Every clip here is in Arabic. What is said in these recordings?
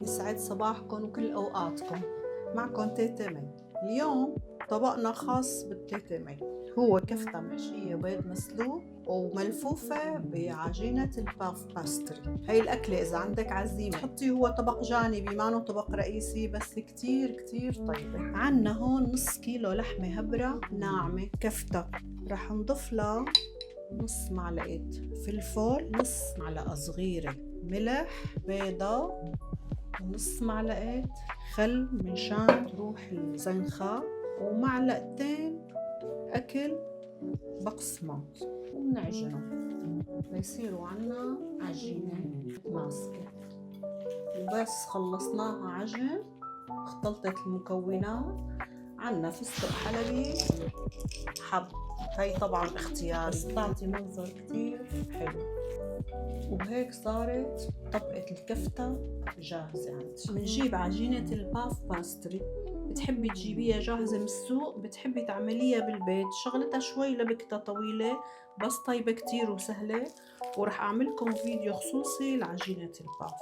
يسعد صباحكم وكل أوقاتكم. معكم تيتا مي. اليوم طبقنا خاص بالتيتا مي، هو كفتة محشية بيض مسلوق وملفوفة بعجينة الباف باستري. هاي الأكلة إذا عندك عزيمة حطي، هو طبق جانبي ما طبق رئيسي، بس كتير كتير طيبة. عنا هون نص كيلو لحمة هبرة ناعمة كفتة، رح نضيف لها نص معلقة فلفل، نص معلقة صغيرة ملح، بيضة، ونص معلقة خل منشان تروح الزنخة، ومعلقتين أكل بقسماط، ومنعجنهم ليصيروا عنا عجينة ماسكة. وبس خلصناها عجن، اختلطت المكونات. عنا فستق حلبي حب، هاي طبعا اختياري بس بتعطي منظر كتير حلو. وهيك صارت طبقة الكفتة جاهزة عندي. بنجيب عجينة الباف باستري، بتحبي تجيبيها جاهزة من السوق، بتحبي تعمليها بالبيت، شغلتها شوي لبكتة طويلة بس طيبة كتير وسهلة. ورح أعملكم فيديو خصوصي لعجينة الباف.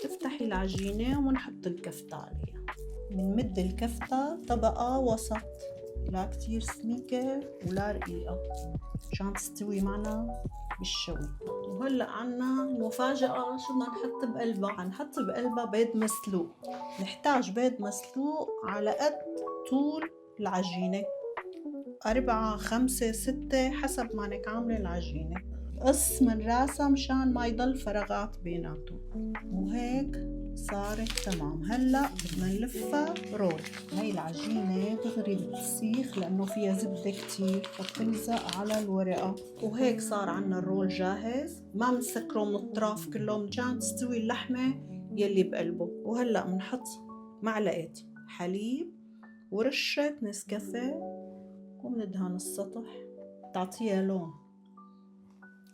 تفتحي العجينة ومنحط الكفتة عليها، بنمد الكفتة طبقة وسط، لا كتير سميكة ولا رقيقة، عشان تستوي معنا بالشوي. وهلأ عنا المفاجأة، شو بدنا نحط بقلبها؟ حنحط بقلبها بيض مسلوق. نحتاج بيض مسلوق على قد طول العجينة، 4 5 6 حسب ما انك عاملة العجينة. قص من راسها مشان ما يضل فراغات بيناتهم. وهيك صارت تمام. هلا بدنا نلفها رول. هاي العجينة تغري بالسيخ لأنه فيها زبدة كتير فتلزق على الورقة. وهيك صار عنا الرول جاهز، ما منسكره من الأطراف كله مشان تستوي اللحمة يلي بقلبه. وهلا بنحط معلقة حليب ورشة نسكافيه وبندهن السطح تعطيها لون.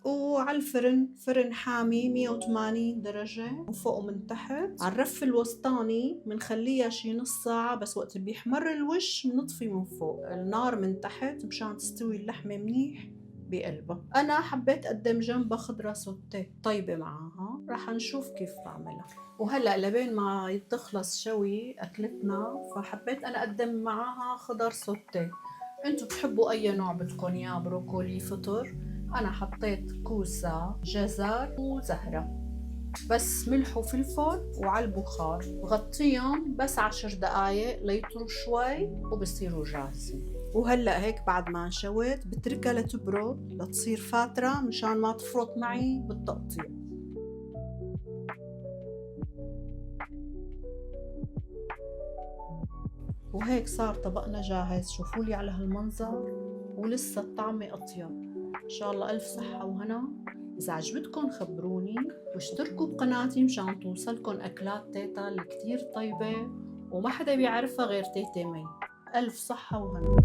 وعلى الفرن، فرن حامي 180 درجة من فوق ومن تحت. على الرف الوسطاني منخليها شي نص ساعة، بس وقت بيحمر الوش منطفي من فوق النار من تحت مشان تستوي اللحمة منيح بقلبها. أنا حبيت أقدم جنبها خضرة سوتيه طيبة معاها، رح نشوف كيف بعملها. وهلأ لبين ما تخلص شوي أكلتنا، فحبيت أنا أقدم معاها خضر سوتيه. انتو بتحبوا أي نوع بدكم إياه، بروكولي، فطر. أنا حطيت كوسة، جزر وزهرة، بس ملح وفلفل وعلى البخار. غطيهم بس 10 دقايق ليطروا شوي وبصيروا جاهزين. وهلأ هيك بعد ما انشوت بتركها لتبرد لتصير فاترة مشان ما تفرط معي بالتقطيع. وهيك صار طبقنا جاهز. شوفولي على هالمنظر، ولسه الطعم أطيب. إن شاء الله ألف صحة وهنا. إذا عجبتكم خبروني واشتركوا بقناتي مشان توصلكن أكلات تيتا اللي كتير طيبة وما حدا بيعرفها غير تيتا مي. ألف صحة وهنا.